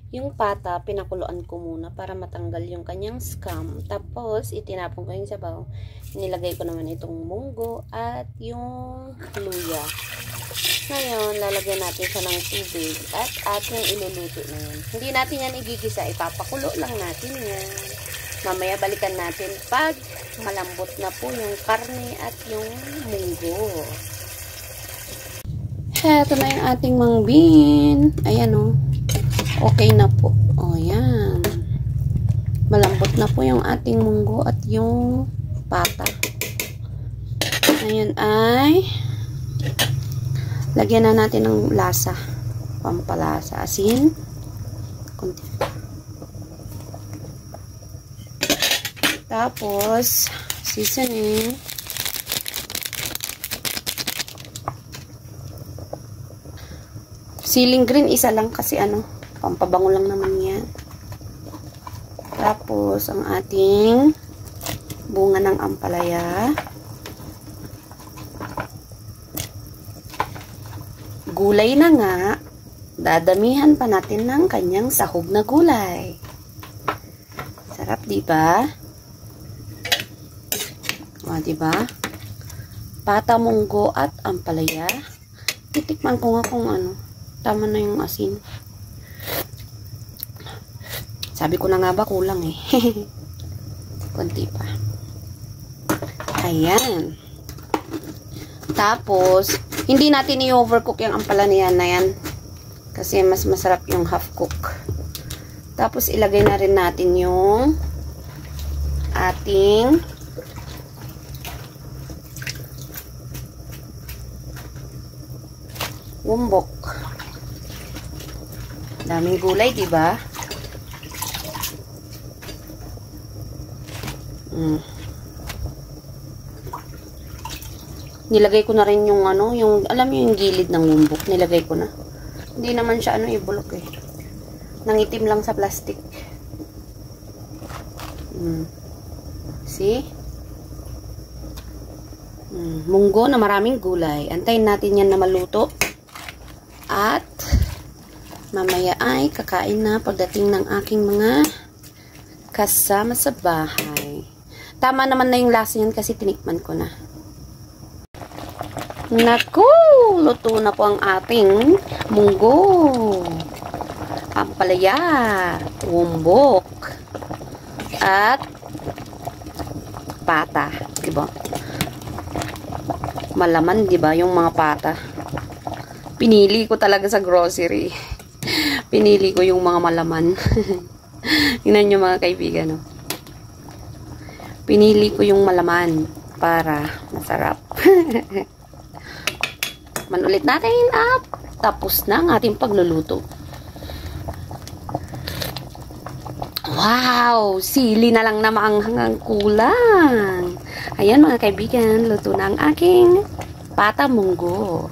Yung pata, pinakuluan ko muna para matanggal yung kanyang scum. Tapos, itinapon ko yung sabaw. Nilagay ko naman itong munggo at yung luya. Ngayon, lalagyan natin siya ng tubig at ating iluluto na yun. Hindi natin yan igigisa, ipapakulo lang natin yan. Mamaya balikan natin pag malambot na po yung karne at yung munggo. Heto na yung ating mung bean. Ayan o. Okay na po. O, yan. Malambot na po yung ating munggo at yung pata. Ngayon ay lagyan na natin ng lasa. Pampalasa. Asin. Kunti. Tapos, seasoning. Siling green, isa lang kasi pampabango lang naman yan. Tapos, ang ating bunga ng ampalaya. Gulay na nga, dadamihan pa natin ng kanyang sahog na gulay. Sarap, di ba? O, di ba? Pata, munggo at ampalaya. Titikman ko nga kung tama na yung asin. Sabi ko na nga ba kulang eh. Kunti pa. Ayan. Tapos, hindi natin i-overcook yung ampalaya na yan. Kasi mas masarap yung half cook. Tapos, ilagay na rin natin yung ating wumbok. Daming gulay, di ba? Nilagay ko na rin yung alam mo yung gilid ng wumbok, nilagay ko na. Hindi naman siya ibulok eh. Nangitim lang sa plastic. See? Munggo na maraming gulay. Antayin natin yan na maluto. At mamaya ay kakain na pagdating ng aking mga kasama sa bahay. Tama naman na yung lasa yan kasi tinikman ko na. Naku! Luto na po ang ating munggo. Ampalaya. Wumbok. At pata. Diba? Malaman, diba? Yung mga pata. Pinili ko talaga sa grocery. Pinili ko yung mga malaman. Tingnan nyo mga kaibigan. Pinili ko yung malaman para masarap. Manulit natin up. Tapos na ang ating pagluluto. Wow! Sili na lang na maanghang kulang. Ayan mga kaibigan, luto na ang aking pata munggo.